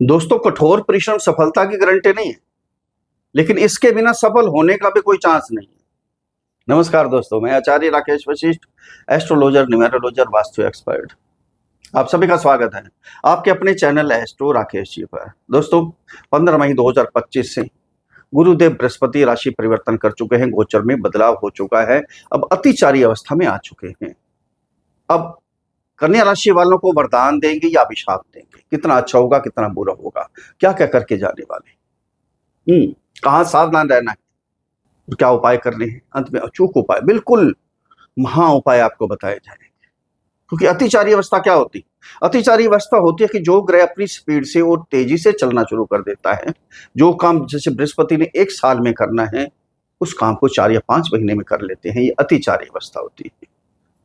दोस्तों, कठोर परिश्रम सफलता की गारंटी नहीं है, लेकिन इसके बिना सफल होने का भी कोई चांस नहीं है। नमस्कार दोस्तों, मैं आचार्य राकेश वशिष्ठ, एस्ट्रोलॉजर, न्यूमेरोलॉजर, वास्तु एक्सपर्ट। आप सभी का स्वागत है आपके अपने चैनल एस्ट्रो राकेश जी पर। दोस्तों, 15 मई 2025 से गुरुदेव बृहस्पति राशि परिवर्तन कर चुके हैं, गोचर में बदलाव हो चुका है, अब अतिचारी अवस्था में आ चुके हैं। अब कन्या राशि वालों को वरदान देंगे या अभिशाप देंगे, कितना अच्छा होगा, कितना बुरा होगा, क्या क्या करके जाने वाले, कहाँ सावधान रहना है, क्या उपाय करने हैं, अंत में अचूक उपाय, बिल्कुल महा उपाय आपको बताए जाएंगे। क्योंकि अतिचारी अवस्था क्या होती है? अतिचारी अवस्था होती है कि जो ग्रह अपनी स्पीड से और तेजी से चलना शुरू कर देता है। जो काम जैसे बृहस्पति ने 1 साल में करना है, उस काम को 4 या 5 महीने में कर लेते हैं। ये अतिचारी अवस्था होती है।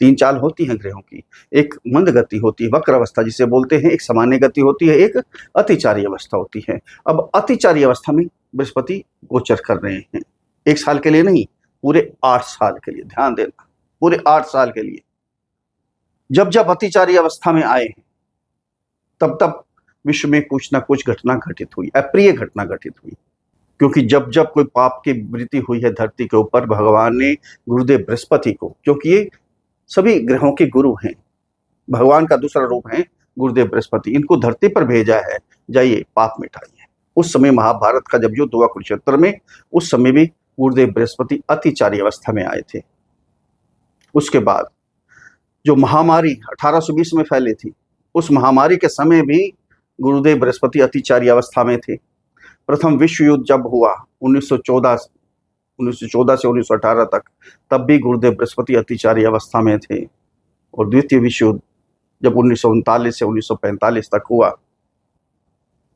3 चाल होती हैं ग्रहों की, एक मंद गति होती है, वक्र अवस्था जिसे बोलते हैं, एक सामान्य गति होती है, एक अतिचारी अवस्था होती है। अब अतिचारी अवस्था में बृहस्पति गोचर कर रहे हैं, 1 साल के लिए नहीं, पूरे 8 साल के लिए। ध्यान देना, पूरे 8 साल के लिए। जब जब अतिचारी अवस्था में आए हैं, तब तब विश्व में कुछ ना कुछ घटना घटित हुई, अप्रिय घटना घटित हुई। क्योंकि जब जब कोई पाप की वृत्ति हुई है धरती के ऊपर, भगवान ने गुरुदेव बृहस्पति को, क्योंकि ये सभी ग्रहों के गुरु हैं, भगवान का दूसरा रूप है गुरुदेव बृहस्पति, इनको धरती पर भेजा है, जाइए पाप मिटाइए। उस समय महाभारत का जब युद्ध हुआ कुरुक्षेत्र में, उस समय भी गुरुदेव बृहस्पति अतिचारी अवस्था में आए थे। उसके बाद जो महामारी 1820 में फैली थी, उस महामारी के समय भी गुरुदेव बृहस्पति अतिचारी अवस्था में थे। प्रथम विश्व युद्ध जब हुआ 1914 से 1918 तक, तब भी गुरुदेव बृहस्पति अतिचारी अवस्था में थे। और द्वितीय विश्व युद्ध जब 1939 से 1945 तक हुआ,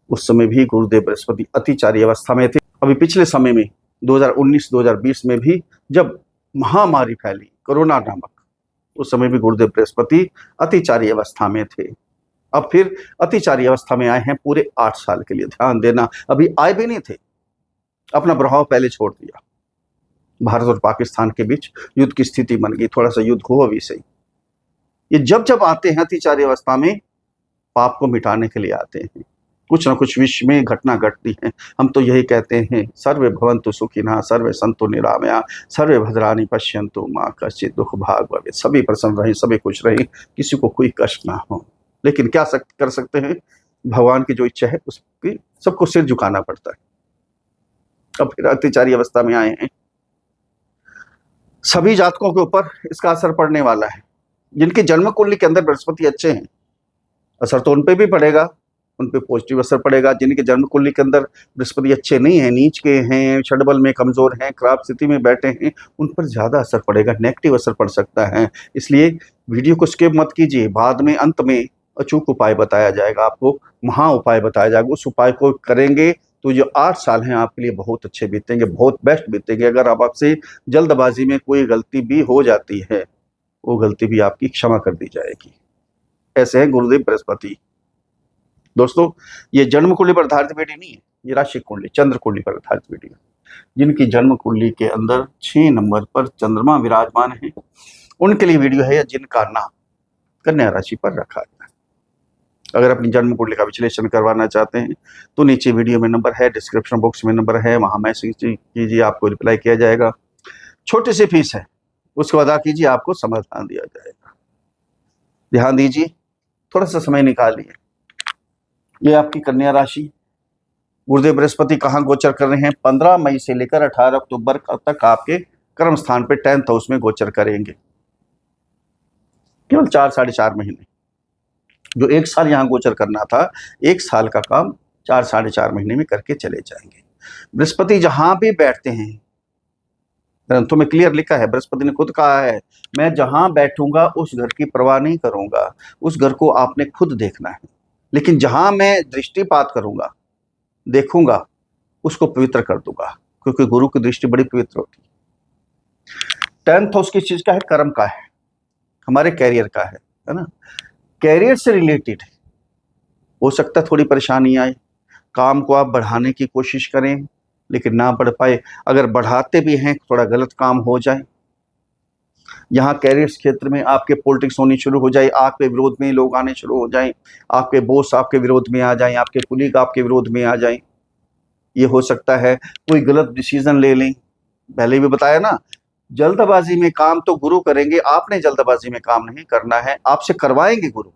उस समय भी गुरुदेव बृहस्पति अतिचारी अवस्था में थे। अभी पिछले समय में 2019-2020 में भी जब महामारी फैली कोरोना नामक, उस समय भी गुरुदेव बृहस्पति अतिचारी अवस्था में थे। अब फिर अतिचारी अवस्था में आए हैं पूरे 8 साल के लिए। ध्यान देना, अभी आए भी नहीं थे, अपना प्रभाव पहले छोड़ दिया। भारत और पाकिस्तान के बीच युद्ध की स्थिति बन गई, थोड़ा सा युद्ध हुआ भी सही। ये जब जब आते हैं अतिचारी अवस्था में, पाप को मिटाने के लिए आते हैं। कुछ ना कुछ विश्व में घटना घटती है। हम तो यही कहते हैं, सर्वे भवन्तु सुखिनः, सर्वे सन्तु निरामया, सर्वे भद्राणि पश्यन्तु मा कश्चित् दुःख भाग् भवेत्। सभी प्रसन्न रहें, सभी खुश रहें, किसी को कोई कष्ट ना हो। लेकिन क्या कर सकते हैं? भगवान की जो इच्छा है उसकी सबको सिर झुकाना पड़ता है। अब फिर अतिचारी अवस्था में आए हैं। सभी जातकों के ऊपर इसका असर पड़ने वाला है। जिनकी जन्म कुंडली के अंदर बृहस्पति अच्छे हैं, असर तो उन पे भी पड़ेगा, उन पे पॉजिटिव असर पड़ेगा। जिनके जन्म कुंडली के अंदर बृहस्पति अच्छे नहीं है, नीच के हैं, षडबल में कमजोर हैं, खराब स्थिति में बैठे हैं, उन पर ज्यादा असर पड़ेगा, नेगेटिव असर पड़ सकता है। इसलिए वीडियो को स्किप मत कीजिए। बाद में अंत में अचूक उपाय बताया जाएगा, आपको महा उपाय बताया जाएगा। उस उपाय को करेंगे तो जो 8 साल हैं आपके लिए बहुत अच्छे बीतेंगे, बहुत बेस्ट बीतेंगे। अगर आपसे जल्दबाजी में कोई गलती भी हो जाती है, वो गलती भी आपकी क्षमा कर दी जाएगी। ऐसे है गुरुदेव बृहस्पति। दोस्तों, ये जन्म कुंडली पर आधारित वीडियो नहीं है, ये राशि कुंडली, चंद्र कुंडली पर आधारित वीडियो। जिनकी जन्म कुंडली के अंदर 6 नंबर पर चंद्रमा विराजमान है, उनके लिए वीडियो है, जिनका नाम कन्या राशि पर रखा गया। अगर अपनी जन्म कुंडली का विश्लेषण करवाना चाहते हैं तो नीचे वीडियो में नंबर है, डिस्क्रिप्शन बॉक्स में नंबर है, वहां मैसेज कीजिए, आपको रिप्लाई किया जाएगा। छोटी सी फीस है, उसको अदा कीजिए, आपको समाधान दिया जाएगा। ध्यान दीजिए, थोड़ा सा समय निकालिए। ये आपकी कन्या राशि, गुरुदेव बृहस्पति कहाँ गोचर कर रहे हैं? 15 मई से लेकर 18 अक्टूबर तक आपके कर्म स्थान पे 10th हाउस में गोचर करेंगे। केवल 4-4.5 महीने। जो 1 साल यहाँ गोचर करना था, 1 साल का काम 4-4.5 महीने में करके चले जाएंगे। बृहस्पति जहां भी बैठते हैं, ग्रंथों में क्लियर लिखा है, बृहस्पति ने खुद कहा है, मैं जहां बैठूंगा उस घर की परवाह नहीं करूंगा, उस घर को आपने खुद देखना है। लेकिन जहां मैं दृष्टिपात करूंगा, देखूंगा, उसको पवित्र कर दूंगा, क्योंकि गुरु की दृष्टि बड़ी पवित्र होती है। 10th हाउस किस चीज का है? कर्म का है, हमारे कैरियर का है ना। कैरियर से रिलेटेड हो सकता है थोड़ी परेशानी आए, काम को आप बढ़ाने की कोशिश करें लेकिन ना बढ़ पाए, अगर बढ़ाते भी हैं थोड़ा गलत काम हो जाए। यहाँ कैरियर क्षेत्र में आपके पॉलिटिक्स होनी शुरू हो जाए, आपके विरोध में लोग आने शुरू हो जाएं, आपके बॉस आपके विरोध में आ जाएं, आपके कुलीग आपके विरोध में आ जाएं। ये हो सकता है कोई गलत डिसीजन ले लें। पहले भी बताया ना, जल्दबाजी में काम तो गुरु करेंगे, आपने जल्दबाजी में काम नहीं करना है, आपसे करवाएंगे गुरु,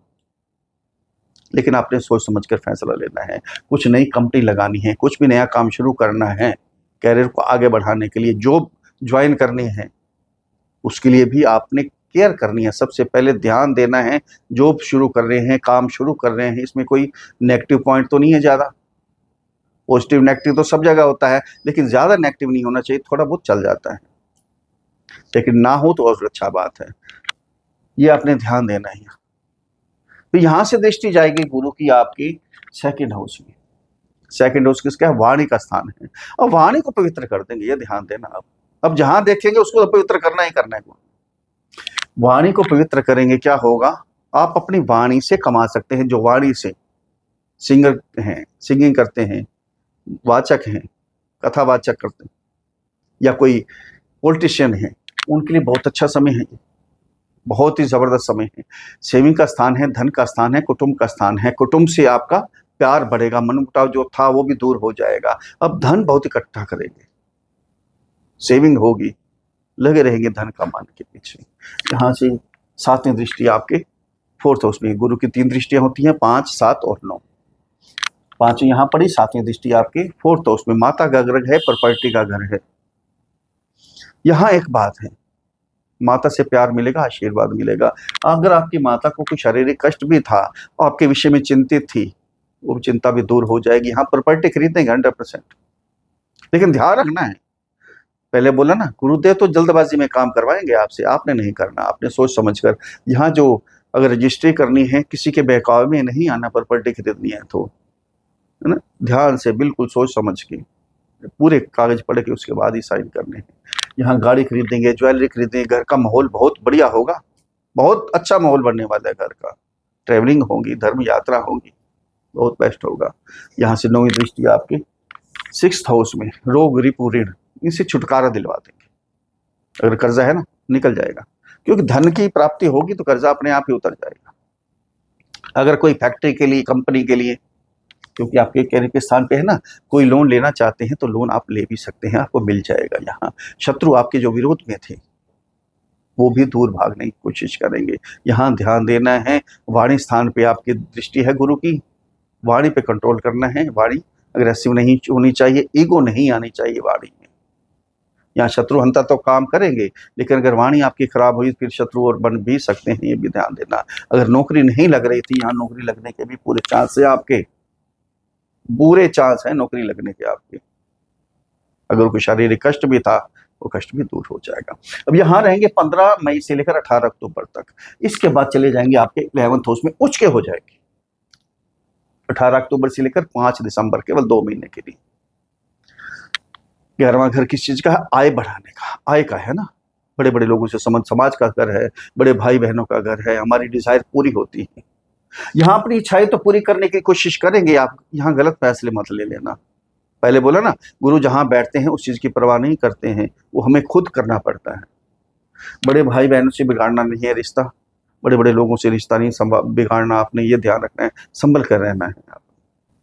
लेकिन आपने सोच समझकर फैसला लेना है। कुछ नई कंपनी लगानी है, कुछ भी नया काम शुरू करना है, कैरियर को आगे बढ़ाने के लिए जॉब ज्वाइन करनी है, उसके लिए भी आपने केयर करनी है। सबसे पहले ध्यान देना है, जॉब शुरू कर रहे हैं, काम शुरू कर रहे हैं, इसमें कोई नेगेटिव पॉइंट तो नहीं है ज़्यादा। पॉजिटिव नेगेटिव तो सब जगह होता है, लेकिन ज़्यादा नेगेटिव नहीं होना चाहिए, थोड़ा बहुत चल जाता है, लेकिन ना हो तो और अच्छा बात है। ये आपने ध्यान देना है। तो यहाँ से दृष्टि जाएगी गुरु की आपकी सेकंड हाउस में। सेकंड हाउस किसका है? वाणी का स्थान है, और वाणी को पवित्र कर देंगे, ये ध्यान देना। अब जहां देखेंगे उसको तो पवित्र करना ही करना है। वाणी को पवित्र करेंगे, क्या होगा? आप अपनी वाणी से कमा सकते हैं। जो वाणी से सिंगर हैं, सिंगिंग करते हैं, वाचक हैं, कथावाचक करते हैं, या कोई पॉलिटिशियन है, उनके लिए बहुत अच्छा समय है, बहुत ही जबरदस्त समय है। सेविंग का स्थान है, धन का स्थान है, कुटुंब का स्थान है। कुटुंब से आपका प्यार बढ़ेगा, मनमुटाव जो था वो भी दूर हो जाएगा। अब धन बहुत इकट्ठा करेंगे, सेविंग होगी, लगे रहेंगे धन कमाने के पीछे। यहाँ से सातवीं दृष्टि आपके फोर्थ हाउस में। गुरु की 3 दृष्टियां होती हैं, 5, 7 और 9। 5 यहाँ पड़ी, सातवीं दृष्टि आपके फोर्थ हाउस में। माता का घर है, प्रॉपर्टी का घर है। यहाँ एक बात है, माता से प्यार मिलेगा, आशीर्वाद मिलेगा। अगर आपकी माता को कोई शारीरिक कष्ट भी था और आपके विषय में चिंतित थी, वो चिंता भी दूर हो जाएगी। यहाँ प्रॉपर्टी खरीदेंगे 100%, लेकिन ध्यान रखना है, पहले बोला ना, गुरुदेव तो जल्दबाजी में काम करवाएंगे आपसे, आपने नहीं करना, आपने सोच समझकर। यहाँ जो अगर रजिस्ट्री करनी है, किसी के बहकावे में नहीं आना, प्रॉपर्टी खरीदनी है तो, है ना, ध्यान से बिल्कुल सोच समझ के पूरे कागज पढ़ के उसके बाद ही साइन करने हैं। यहाँ गाड़ी खरीदेंगे, ज्वेलरी खरीदेंगे, घर का माहौल बहुत बढ़िया होगा, बहुत अच्छा माहौल बनने वाला है घर का। ट्रैवलिंग होगी, धर्म यात्रा होगी, बहुत बेस्ट होगा। यहाँ से 9वीं दृष्टि आपके 6th हाउस में। रोग, रिपु, ऋण, इनसे छुटकारा दिलवा देंगे। अगर कर्जा है ना, निकल जाएगा, क्योंकि धन की प्राप्ति होगी तो कर्जा अपने आप ही उतर जाएगा। अगर कोई फैक्ट्री के लिए, कंपनी के लिए, क्योंकि आपके कैरियर के स्थान पे है ना, कोई लोन लेना चाहते हैं तो लोन आप ले भी सकते हैं, आपको मिल जाएगा। यहाँ शत्रु आपके जो विरोध में थे वो भी दूर भागने की कोशिश करेंगे। यहाँ ध्यान देना है, वाणी स्थान पे आपकी दृष्टि है गुरु की, वाणी पे कंट्रोल करना है। वाणी अग्रेसिव नहीं होनी चाहिए, ईगो नहीं आनी चाहिए वाणी में। यहाँ शत्रु हंता तो काम करेंगे, लेकिन अगर वाणी आपकी खराब हुई फिर शत्रु और बन भी सकते हैं, ये भी ध्यान देना। अगर नौकरी नहीं लग रही थी, यहाँ नौकरी लगने के भी पूरे चांस है आपके, पूरे चांस है नौकरी लगने के आपके। अगर कोई शारीरिक कष्ट भी था, वो कष्ट भी दूर हो जाएगा। अब यहाँ रहेंगे 15 मई से लेकर 18 अक्टूबर तक। इसके बाद चले जाएंगे आपके 11th हाउस में, उच्च के हो जाएगी 18 अक्टूबर से लेकर 5 दिसंबर, केवल 2 महीने के लिए। 11वां घर किस चीज का है? आय बढ़ाने का, आय का है ना। बड़े बड़े लोगों से संबंध, समाज का घर है, बड़े भाई बहनों का घर है, हमारी डिजायर पूरी होती है। यहाँ अपनी इच्छाएं तो पूरी करने की कोशिश करेंगे आप, यहाँ गलत फैसले मत ले लेना। पहले बोला ना, गुरु जहां बैठते हैं उस चीज की परवाह नहीं करते हैं, वो हमें खुद करना पड़ता है। बड़े भाई बहनों से बिगाड़ना नहीं है रिश्ता, बड़े बड़े लोगों से रिश्ता नहीं बिगाड़ना, आपने ये ध्यान रखना है, संभल कर रहना है।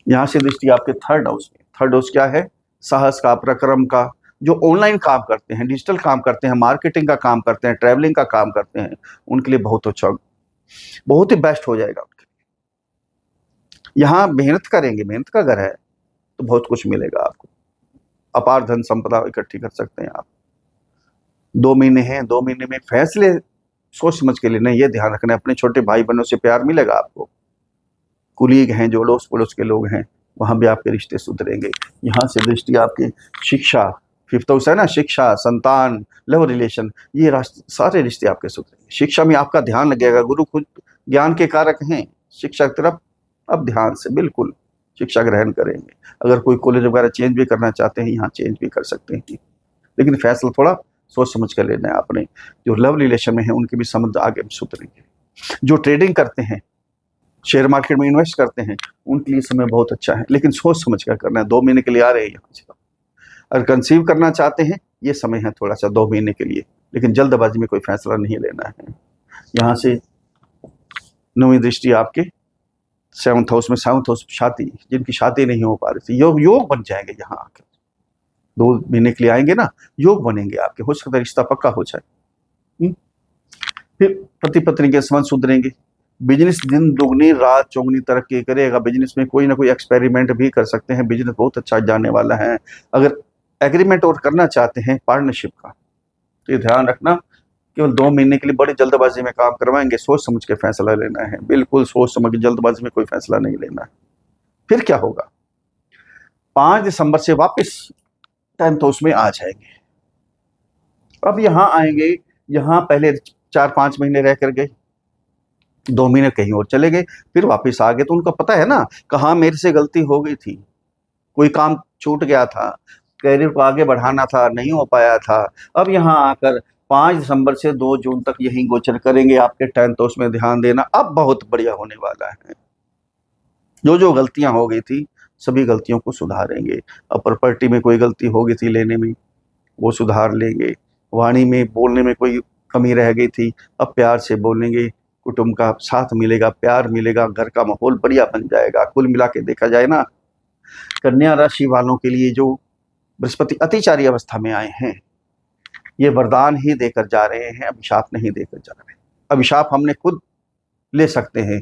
यहाँ से दृष्टि आपके 3rd हाउस में। 3rd हाउस क्या है? साहस का, पराक्रम का। जो ऑनलाइन काम करते हैं, डिजिटल काम करते हैं, मार्केटिंग का काम करते हैं, ट्रैवलिंग का काम करते हैं, उनके लिए बहुत अच्छा, बहुत ही बेस्ट हो जाएगा उनके लिए। यहाँ मेहनत करेंगे, मेहनत का घर है तो बहुत कुछ मिलेगा आपको, अपार धन संपदा इकट्ठी कर सकते हैं आप। 2 महीने हैं, 2 महीने में फैसले सोच समझ के लेना, ये ध्यान रखना है। अपने छोटे भाई बहनों से प्यार मिलेगा आपको, कुलीग हैं, जो अड़ोस पड़ोस के लोग हैं, वहां भी आपके रिश्ते सुधरेंगे। यहाँ से दृष्टि आपकी शिक्षा, 5th हाउस है ना, शिक्षा, संतान, लव रिलेशन, ये सारे रिश्ते आपके सुधरेंगे। शिक्षा में आपका ध्यान लगेगा, गुरु खुद ज्ञान के कारक हैं, शिक्षा की तरफ अब ध्यान से बिल्कुल शिक्षा ग्रहण करेंगे। अगर कोई कॉलेज वगैरह चेंज भी करना चाहते हैं, यहाँ चेंज भी कर सकते हैं, लेकिन फैसला थोड़ा सोच समझ कर लेना है आपने। जो लव रिलेशन में है उनके भी संबंध आगे सुधरेंगे। जो ट्रेडिंग करते हैं, शेयर मार्केट में इन्वेस्ट करते हैं, उनके लिए समय बहुत अच्छा है, लेकिन सोच समझ कर करना है। 2 महीने के लिए आ रहे हैं यहाँ से। अगर कंसीव करना चाहते हैं, ये समय है थोड़ा सा 2 महीने के लिए, लेकिन जल्दबाजी में कोई फैसला नहीं लेना है। यहाँ से 9वीं दृष्टि आपके 7th हाउस में, 7th हाउस शादी, जिनकी शादी नहीं हो पा रही थी, योग बन जाएंगे। यहाँ आकर 2 महीने के लिए आएंगे ना, योग बनेंगे आपके, हो सकता है रिश्ता पक्का हो जाए। फिर पति पत्नी के संबंध सुधरेंगे। बिजनेस दिन दुगनी रात चौगनी तरक्की करेगा। बिजनेस में कोई ना कोई एक्सपेरिमेंट भी कर सकते हैं, बिजनेस बहुत अच्छा जाने वाला है। अगर एग्रीमेंट और करना चाहते हैं पार्टनरशिप का, तो ये ध्यान रखना, केवल 2 महीने के लिए बड़ी जल्दबाजी में काम करवाएंगे। सोच समझ के फैसला लेना है, बिल्कुल सोच समझ के, जल्दबाजी में कोई फैसला नहीं लेना है। फिर क्या होगा, 5 दिसंबर से वापस 10th हाउस में आ जाएंगे। अब यहाँ आएंगे, यहाँ पहले 4-5 महीने रह कर गए, 2 महीने कहीं और चले गए, फिर वापस आ गए। तो उनको पता है ना कहाँ मेरे से गलती हो गई थी, कोई काम छूट गया था, कैरियर को आगे बढ़ाना था, नहीं हो पाया था। अब यहाँ आकर 5 दिसंबर से 2 जून तक यही गोचर करेंगे आपके 10th हाउस में। ध्यान देना, अब बहुत बढ़िया होने वाला है। जो जो गलतियां हो गई थी सभी गलतियों को सुधारेंगे। अब प्रॉपर्टी में कोई गलती हो गई थी लेने में, वो सुधार लेंगे। वाणी में बोलने में कोई कमी रह गई थी, अब प्यार से बोलेंगे, कुटुंब का साथ मिलेगा, प्यार मिलेगा, घर का माहौल बढ़िया बन जाएगा। कुल मिला के देखा जाए ना, कन्या राशि वालों के लिए जो बृहस्पति अतिचारी अवस्था में आए हैं, ये वरदान ही देकर जा रहे हैं, अभिशाप नहीं देकर जा रहे। अभिशाप हमने खुद ले सकते हैं।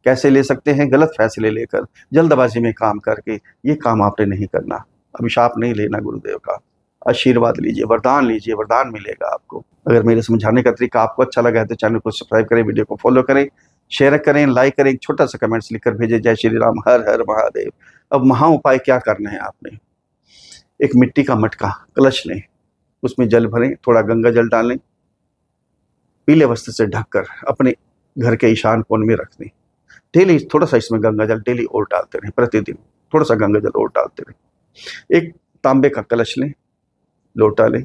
कैसे ले सकते हैं? गलत फैसले लेकर, जल्दबाजी में काम करके। ये काम आपने नहीं करना, अभिशाप नहीं लेना, गुरुदेव का आशीर्वाद लीजिए, वरदान लीजिए, वरदान मिलेगा आपको। अगर मेरे समझाने का तरीका आपको अच्छा लगा है तो चैनल को सब्सक्राइब करें, वीडियो को फॉलो करें, शेयर करें, लाइक करें, एक छोटा सा कमेंट्स लिखकर भेजें, जय श्री राम, हर हर महादेव। अब महा उपाय क्या करना है आपने, एक मिट्टी का मटका कलश लें, उसमें जल भरें, थोड़ा गंगा जल डालें, पीले वस्त्र से ढककर अपने घर के ईशान कोण में रख दें। डेली थोड़ा सा इसमें गंगा जल डेली और डालते रहें, प्रतिदिन थोड़ा सा गंगा जल और डालते रहें। एक तांबे का कलश लें, लोटा लें,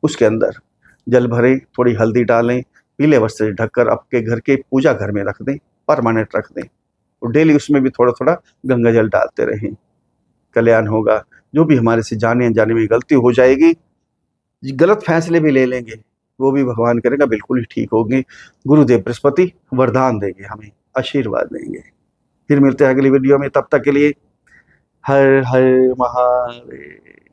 उसके अंदर जल भरें, थोड़ी हल्दी डालें, पीले वस्त्र से ढककर आपके घर के पूजा घर में रख दें, परमानेंट रख दें, और डेली उसमें भी थोड़ा थोड़ा गंगा जल डालते रहें। कल्याण होगा। जो भी हमारे से जाने अनजाने में गलती हो जाएगी, गलत फैसले भी ले लेंगे, वो भी भगवान करेगा बिल्कुल ही ठीक होंगे। गुरुदेव बृहस्पति वरदान देंगे, हमें आशीर्वाद देंगे। फिर मिलते हैं अगली वीडियो में, तब तक के लिए हर हर महादेव।